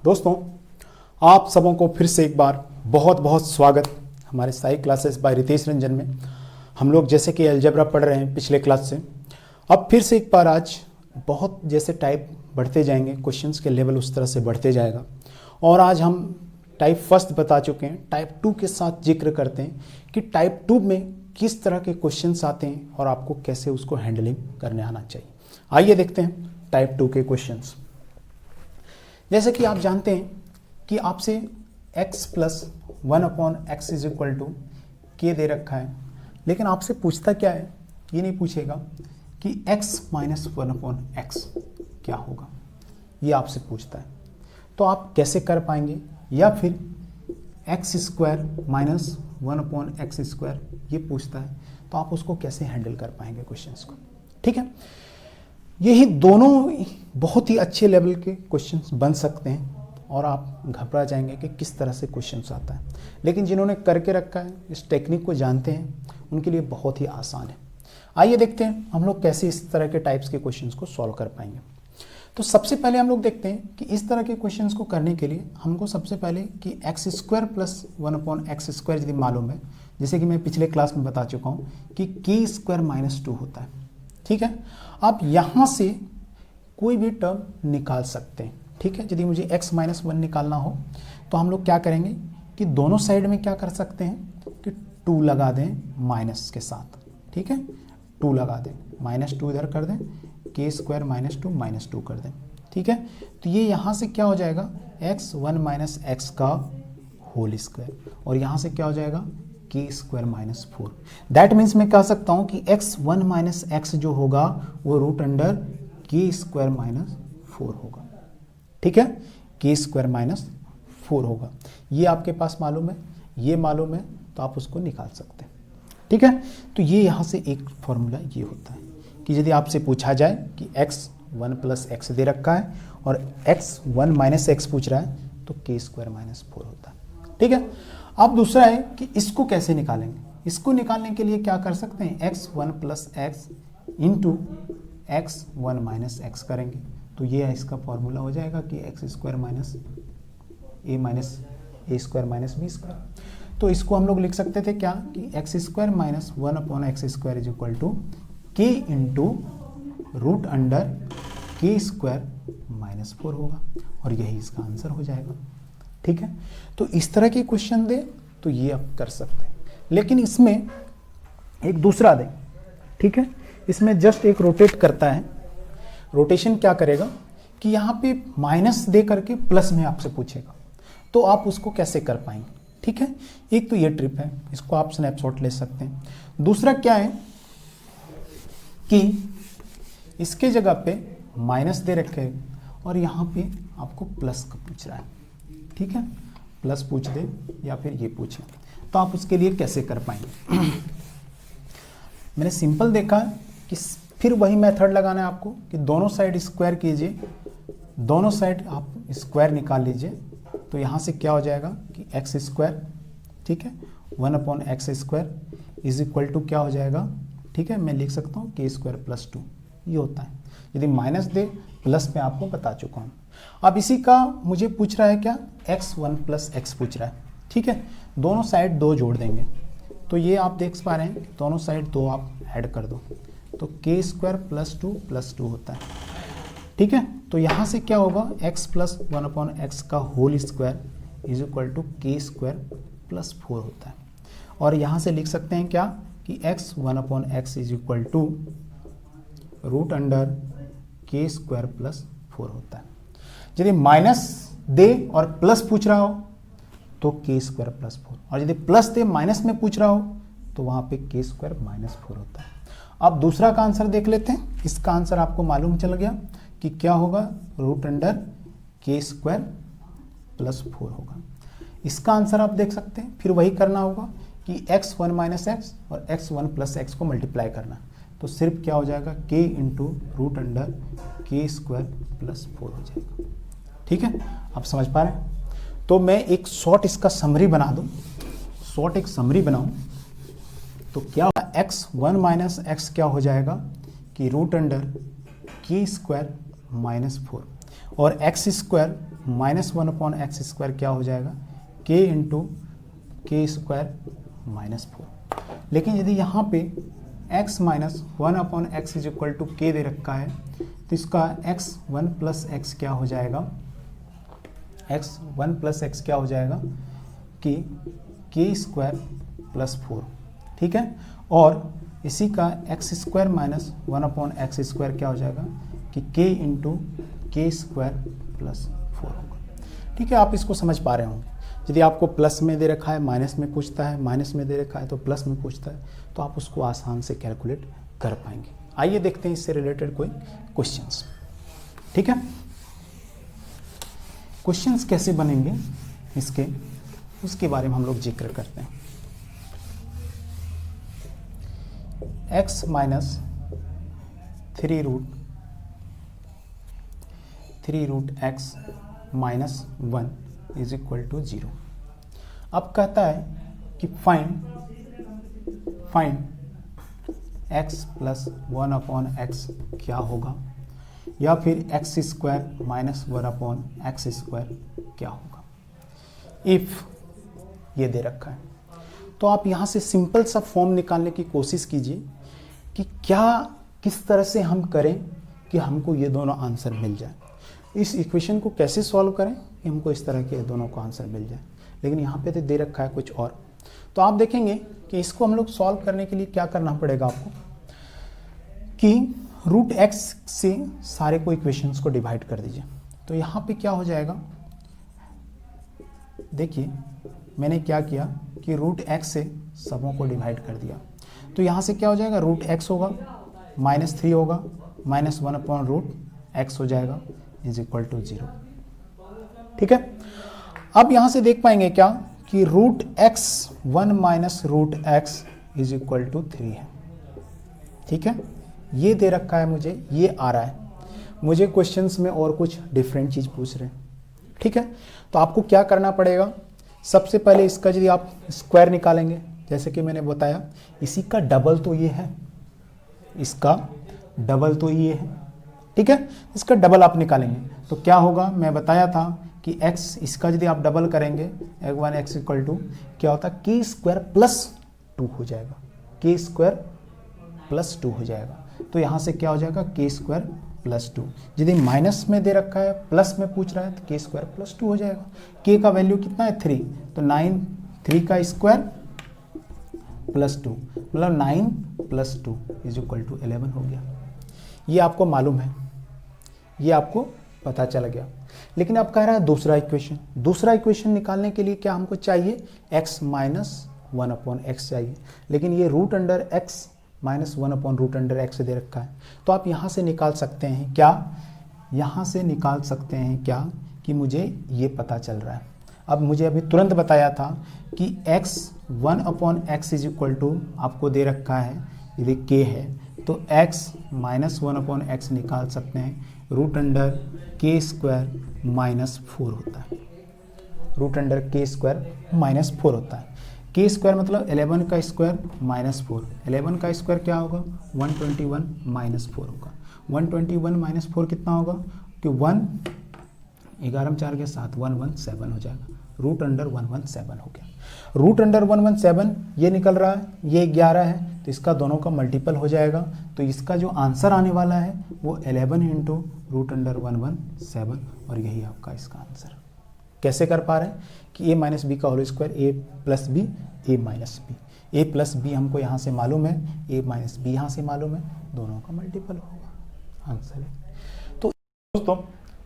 दोस्तों, आप सबों को फिर से एक बार बहुत बहुत स्वागत हमारे साई क्लासेस बाय रितेश रंजन में। हम लोग जैसे कि अलजेब्रा पढ़ रहे हैं पिछले क्लास से, अब फिर से एक बार आज बहुत जैसे टाइप बढ़ते जाएंगे, क्वेश्चंस के लेवल उस तरह से बढ़ते जाएगा। और आज हम टाइप फर्स्ट बता चुके हैं, टाइप 2 के साथ जिक्र करते हैं कि टाइप 2 में किस तरह के क्वेश्चंस आते हैं और आपको कैसे उसको हैंडलिंग करने आना चाहिए। आइए देखते हैं टाइप 2 के क्वेश्चंस। जैसे कि आप जानते हैं कि आपसे x plus 1/x is equal to k दे रखा है, लेकिन आपसे पूछता क्या है, ये नहीं पूछेगा कि x माइनस 1/x क्या होगा, ये आपसे पूछता है। तो आप कैसे कर पाएंगे, या फिर x square minus 1/x square ये पूछता है, तो आप उसको कैसे हैंडल कर पाएंगे क्वेश्चंस को। ठीक है, यही दोनों बहुत ही अच्छे लेवल के क्वेश्चंस बन सकते हैं और आप घबरा जाएंगे कि किस तरह से क्वेश्चंस आता है, लेकिन जिन्होंने करके रखा है, इस टेक्निक को जानते हैं, उनके लिए बहुत ही आसान है। आइए देखते हैं हम लोग कैसे इस तरह के टाइप्स के क्वेश्चंस को सॉल्व कर पाएंगे। तो सबसे पहले हम लोग देखते हैं कि इस तरह के क्वेश्चंस को करने के लिए हमको सबसे पहले कि x square plus 1/x square यदि मालूम है, जैसे कि मैं पिछले क्लास में बता चुका हूँ कि k स्क्वायर माइनस 2 होता है। ठीक है, आप यहाँ से कोई भी टर्म निकाल सकते हैं। ठीक है, यदि मुझे x माइनस 1 निकालना हो तो हम लोग क्या करेंगे कि दोनों साइड में क्या कर सकते हैं कि 2 लगा दें माइनस के साथ। ठीक है, 2 लगा दें, माइनस 2 इधर कर दें, k स्क्वायर माइनस 2 माइनस 2 कर दें। ठीक है, तो ये यहाँ से क्या हो जाएगा x 1 माइनस x का होल स्क्वायर, और यहाँ से क्या हो जाएगा k square minus 4। That means मैं कह सकता हूँ कि x 1 माइनस x जो होगा वो root under k square minus 4 होगा। ठीक है, k स्क्वायर माइनस 4 होगा। ये आपके पास मालूम है, ये मालूम है, तो आप उसको निकाल सकते हैं। ठीक है, तो ये यहाँ से एक फॉर्मूला ये होता है कि यदि आपसे पूछा जाए कि x 1 प्लस x दे रखा है और x 1 माइनस x पूछ रहा है, तो k स्क्वायर माइनस 4 होता है। ठीक है, अब दूसरा है कि इसको कैसे निकालेंगे। इसको निकालने के लिए क्या कर सकते हैं, x 1 plus x into x 1 minus x करेंगे, तो ये इसका फॉर्मूला हो जाएगा कि x square minus a square minus b square. तो इसको हम लोग लिख सकते थे क्या कि x square minus 1/x square is equal to k into root under k square minus 4 होगा, और यही इसका आंसर हो जाएगा। ठीक है, तो इस तरह के क्वेश्चन दे तो ये आप कर सकते हैं, लेकिन इसमें एक दूसरा दे। ठीक है, इसमें जस्ट एक रोटेट करता है। रोटेशन क्या करेगा कि यहाँ पे माइनस दे करके प्लस में आपसे पूछेगा, तो आप उसको कैसे कर पाएंगे। ठीक है, एक तो ये ट्रिप है, इसको आप स्नैपशॉट ले सकते हैं। दूसरा क्या है कि इसके जगह पे माइनस दे रखे और यहाँ पे आपको प्लस का पूछ रहा है। ठीक है, प्लस पूछ दे या फिर ये पूछे, तो आप उसके लिए कैसे कर पाएंगे। मैंने सिंपल देखा कि फिर वही मेथड लगाना है आपको कि दोनों साइड स्क्वायर कीजिए, दोनों साइड आप स्क्वायर निकाल लीजिए, तो यहाँ से क्या हो जाएगा कि x स्क्वायर, ठीक है, 1/x square is equal to क्या हो जाएगा। ठीक है, मैं लिख सकता हूँ k स्क्वायर प्लस 2, ये होता है। यदि माइनस दे प्लस में आपको बता चुका हूँ। अब इसी का मुझे पूछ रहा है क्या, x 1 प्लस x पूछ रहा है। ठीक है, दोनों साइड 2 जोड़ देंगे, तो ये आप देख पा रहे हैं दोनों साइड 2 आप ऐड कर दो, तो k स्क्वायर प्लस 2 होता है। ठीक है, तो यहाँ से क्या होगा x प्लस 1/x का whole square is equal to k square plus 4 होता है, और यहाँ से लिख सकते हैं क्या कि x 1/x is equal to root under k square plus 4 होता है। यदि माइनस दे और प्लस पूछ रहा हो तो k स्क्वायर प्लस 4, और यदि प्लस दे माइनस में पूछ रहा हो तो वहाँ पे k स्क्वायर माइनस 4 होता है। अब दूसरा का आंसर देख लेते हैं। इसका आंसर आपको मालूम चल गया कि क्या होगा, root under k square plus 4 होगा। इसका आंसर आप देख सकते हैं, फिर वही करना होगा कि x 1 माइनस x और x 1 प्लस x को मल्टीप्लाई करना, तो सिर्फ क्या हो जाएगा k into root under k square plus 4 हो जाएगा। ठीक है, आप समझ पा रहे हैं। तो मैं एक शॉर्ट इसका समरी बना दूं, शॉर्ट एक समरी बनाऊं, तो क्या x 1 माइनस x क्या हो जाएगा कि root under k square minus 4, और x स्क्वायर माइनस 1/x² क्या हो जाएगा, k into k square minus 4। लेकिन यदि यहाँ पे x minus 1/x is equal to k दे रखा है तो इसका x1 प्लस x क्या हो जाएगा, x1 प्लस x क्या हो जाएगा कि के स्क्वायर प्लस 4, ठीक है। और इसी का x² माइनस 1/x² क्या हो जाएगा कि k into k square plus 4 होगा, ठीक है। आप इसको समझ पा रहे होंगे। यदि आपको प्लस में दे रखा है, माइनस में पूछता है, माइनस में दे रखा है तो प्लस में पूछता है, तो आप उसको आसान से कैलकुलेट कर पाएंगे। आइए देखते हैं इससे रिलेटेड कोई क्वेश्चंस, ठीक है। क्वेश्चंस कैसे बनेंगे इसके, उसके बारे में हम लोग जिक्र करते हैं। x minus 3√x minus 1 is equal to 0। अब कहता है कि फाइंड x प्लस 1/x क्या होगा, या फिर x² माइनस 1/x² क्या होगा इफ ये दे रखा है। तो आप यहाँ से सिंपल सा फॉर्म निकालने की कोशिश कीजिए कि क्या किस तरह से हम करें कि हमको ये दोनों आंसर मिल जाए। इस इक्वेशन को कैसे सॉल्व करें कि हमको इस तरह के दोनों को आंसर मिल जाए, लेकिन यहाँ पे तो दे रखा है कुछ और। तो आप देखेंगे कि इसको हम लोग सॉल्व करने के लिए क्या करना पड़ेगा आपको कि √x से सारे को इक्वेशंस को डिवाइड कर दीजिए। तो यहाँ पे क्या हो जाएगा, देखिए मैंने क्या किया कि √x से सबों को डिवाइड कर दिया। तो यहाँ से क्या हो जाएगा, √x होगा, -3 होगा, माइनस 1/√x हो जाएगा इज इक्वल टू 0, ठीक है। अब यहाँ से देख पाएंगे क्या कि √x1 minus √x is equal to 3 है, ठीक है। ये दे रखा है मुझे, ये आ रहा है मुझे क्वेश्चंस में, और कुछ डिफरेंट चीज़ पूछ रहे हैं, ठीक है। तो आपको क्या करना पड़ेगा, सबसे पहले इसका यदि आप स्क्वायर निकालेंगे, जैसे कि मैंने बताया इसी का डबल तो ये है, इसका डबल तो ये है, ठीक है। इसका डबल आप निकालेंगे तो क्या होगा, मैं बताया था कि x इसका यदि आप डबल करेंगे x इक्वल टू क्या होता है k² प्लस 2 हो जाएगा, k² प्लस 2 हो जाएगा। तो यहाँ से क्या हो जाएगा k² प्लस 2। यदि माइनस में दे रखा है, प्लस में पूछ रहा है तो k² प्लस 2 हो जाएगा। k का वैल्यू कितना है 3, तो 3 का स्क्वायर प्लस 2 मतलब 9 प्लस 2 इज इक्वल टू 11 हो गया। ये आपको मालूम है, ये आपको पता चल गया। लेकिन अब कह रहा है दूसरा इक्वेशन निकालने के लिए क्या हमको चाहिए, x माइनस 1/x चाहिए, लेकिन ये √x माइनस 1/√x दे रखा है। तो आप यहाँ से निकाल सकते हैं क्या, यहाँ से निकाल सकते हैं क्या कि मुझे ये पता चल रहा है। अब मुझे अभी तुरंत बताया था कि x 1/x is equal to आपको दे रखा है, यदि k है तो x माइनस 1/x निकाल सकते हैं, √k² माइनस 4 होता है, √k² माइनस 4 होता है। k² मतलब 11 का स्क्वायर माइनस 4, 11 का स्क्वायर क्या होगा 121 माइनस 4 होगा। 121 माइनस 4 कितना होगा कि 11 में 4 के 7 117 हो जाएगा, √117 हो गया। √117 ये निकल रहा है, ये 11 है तो इसका दोनों का मल्टीपल हो जाएगा। तो इसका जो आंसर आने वाला है वो 11 इंटू √117 और यही आपका इसका आंसर। कैसे कर पा रहे हैं कि a माइनस बी का whole square a plus b a minus b, a plus b हमको यहाँ से मालूम है, a माइनस बी यहाँ से मालूम है, दोनों का मल्टीपल होगा, आंसर है। तो दोस्तों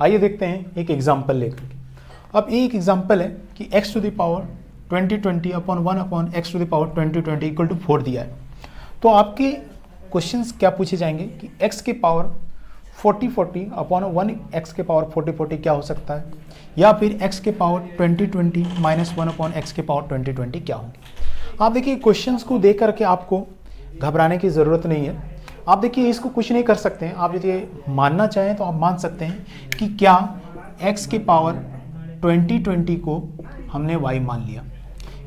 आइए देखते हैं एक एग्जाम्पल लेकर के। अब एक एग्जाम्पल है कि x to the power 2020 upon 1/x to the power 2020 equal to 4 दिया है। तो आपके क्वेश्चंस क्या पूछे जाएंगे कि x के पावर 40 अपॉन 1x के पावर 40 क्या हो सकता है, या फिर x के पावर 20 माइनस 1/x के पावर 20 क्या होंगे। आप देखिए क्वेश्चंस को देख करके आपको घबराने की ज़रूरत नहीं है। आप देखिए इसको कुछ नहीं कर सकते हैं, आप यदि मानना चाहें तो आप मान सकते हैं कि क्या x के पावर 20 को हमने y मान लिया।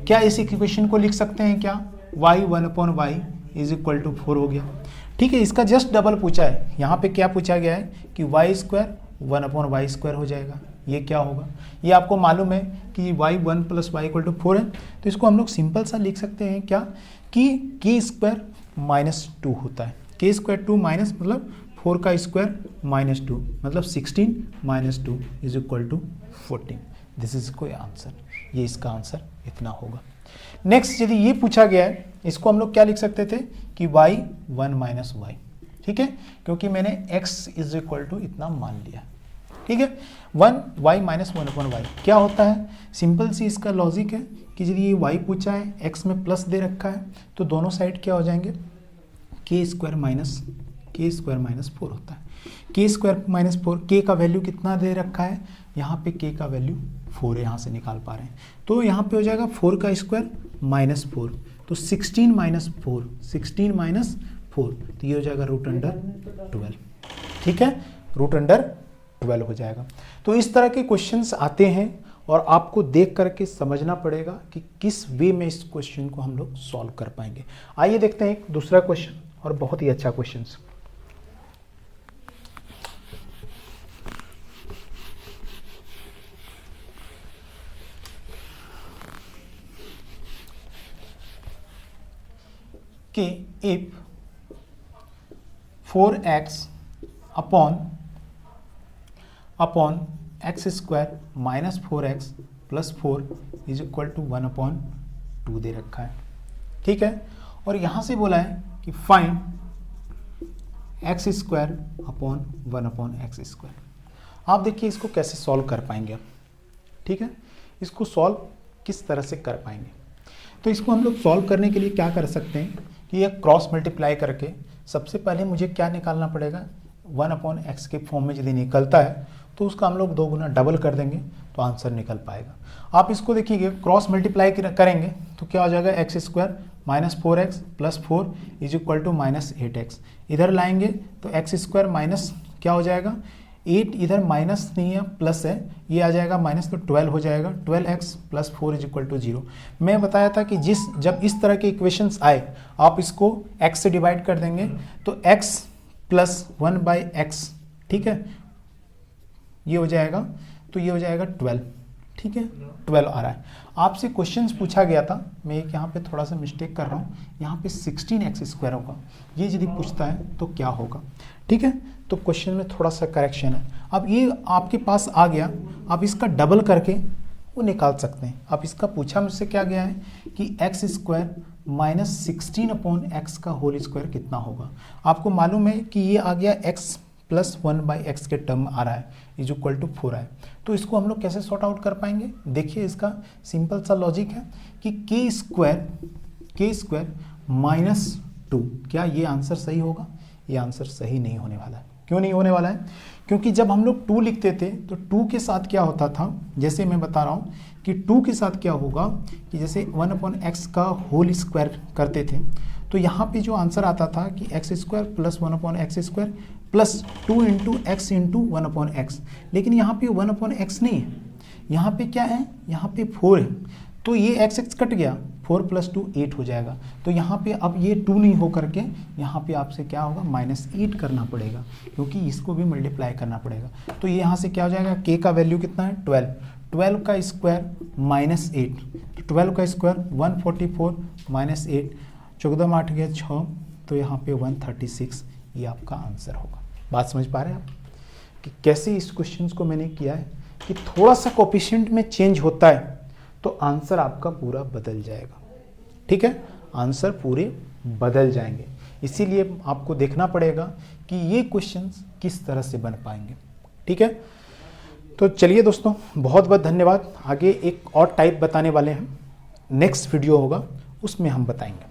क्या इस इक्वेशन को लिख सकते हैं क्या, y 1/y is equal to 4 हो गया, ठीक है। इसका जस्ट डबल पूछा है, यहाँ पे क्या पूछा गया है कि y² 1/y² हो जाएगा, ये क्या होगा, ये आपको मालूम है कि y1 + y = 4 है, तो इसको हम लोग सिंपल सा लिख सकते हैं क्या कि k² - 2 होता है। k² 2 माइनस मतलब 4 का स्क्वायर -2 मतलब 16 - 2 = 14। दिस इज कोई आंसर, ये इसका आंसर इतना होगा। नेक्स्ट यदि ये पूछा गया है, इसको हम लोग क्या लिख सकते थे कि y1 - y, ठीक है, क्योंकि मैंने x = इतना मान लिया, ठीक है। 1y - 1/y क्या होता है, सिंपल सी इसका लॉजिक है कि यदि ये y पूछा है, x में प्लस दे रखा है, तो दोनों साइड क्या हो जाएंगे, k² - 4 होता है। k² - 4, k का वैल्यू कितना दे रखा है, यहाँ पे k का वैल्यू 4 है, यहाँ से निकाल पा रहे हैं, तो यहाँ पे हो जाएगा 4 का स्क्वायर -4, तो 16 - 4, 16 - 4, तो ये हो जाएगा √12, ठीक है, √12 हो जाएगा। तो इस तरह के क्वेश्चंस आते हैं और आपको देख करके समझना पड़ेगा कि किस वे में इस क्वेश्चन को हम लोग सॉल्व कर पाएंगे। आइए देखते हैं एक दूसरा क्वेश्चन, और बहुत ही अच्छा क्वेश्चन। कि if 4x upon x² - 4x + 4 = 1/2 दे रखा है, ठीक है, और यहाँ से बोला है कि फाइंड x² / 1/x²। आप देखिए इसको कैसे सॉल्व कर पाएंगे, ठीक है, इसको सॉल्व किस तरह से कर पाएंगे। तो इसको हम लोग सॉल्व करने के लिए क्या कर सकते हैं कि ये क्रॉस मल्टीप्लाई करके सबसे पहले मुझे क्या निकालना पड़ेगा, 1/x के फॉर्म में यदि निकलता है तो उसका हम लोग 2 गुना डबल कर देंगे तो आंसर निकल पाएगा। आप इसको देखिए क्रॉस मल्टीप्लाई करेंगे तो क्या हो जाएगा, x² - 4x + 4 = -8x। इधर लाएंगे तो x² माइनस क्या हो जाएगा, 8 इधर माइनस नहीं है प्लस है, ये आ जाएगा माइनस, तो 12 हो जाएगा, 12x + 4 = 0। मैं बताया था कि जब इस तरह के इक्वेशंस आए आप इसको x से डिवाइड कर देंगे तो x + 1/x, ठीक है, ये हो जाएगा, तो ये हो जाएगा 12, ठीक है, 12 आ रहा है। आपसे क्वेश्चंस पूछा गया था, मैं एक यहाँ पे थोड़ा सा मिस्टेक कर रहा हूँ, यहाँ पे 16x² होगा, ये यदि पूछता है तो क्या होगा, ठीक है, तो क्वेश्चन में थोड़ा सा करेक्शन है। अब ये आपके पास आ गया, आप इसका डबल करके वो निकाल सकते हैं। अब इसका पूछा मुझसे क्या गया है कि x² - 16/x का होल स्क्वायर कितना होगा। आपको मालूम है कि ये आ गया x + 1/x के टर्म आ रहा है, = 4 है, तो इसको हम लोग कैसे सॉर्ट आउट कर पाएंगे। देखिए इसका सिंपल सा लॉजिक है कि k² - 2, क्या ये आंसर सही होगा, ये आंसर सही नहीं होने वाला है। क्यों नहीं होने वाला है, क्योंकि जब हम लोग 2 लिखते थे तो 2 के साथ क्या होता था, जैसे मैं बता रहा हूँ कि 2 के साथ क्या होगा कि जैसे 1/x का होल स्क्वायर करते थे तो यहाँ पे जो आंसर आता था कि x² + 1/x² + 2 × x × 1/x, लेकिन यहाँ पे 1/x नहीं है, यहाँ पे क्या है, यहाँ पे 4 है, तो ये x कट गया, 4 + 2 8 हो जाएगा, तो यहाँ पे अब ये 2 नहीं हो करके यहाँ पे आपसे क्या होगा, -8 करना पड़ेगा, क्योंकि इसको भी मल्टीप्लाई करना पड़ेगा। तो ये यहाँ से क्या हो जाएगा, k का वैल्यू कितना है 12, 12 का स्क्वायर -8, तो 12 का स्क्वायर 144 -8, 14 8 गया 6, तो यहाँ पे 136, ये आपका आंसर होगा। बात समझ पा रहे हैं आप कि कैसे इस क्वेश्चन को मैंने किया है कि थोड़ा सा कोएफिशिएंट में चेंज होता है तो आंसर आपका पूरा बदल जाएगा, ठीक है, आंसर पूरे बदल जाएंगे। इसीलिए आपको देखना पड़ेगा कि ये क्वेश्चंस किस तरह से बन पाएंगे, ठीक है। तो चलिए दोस्तों, बहुत बहुत धन्यवाद। आगे एक और टाइप बताने वाले हैं, नेक्स्ट वीडियो होगा उसमें हम बताएंगे।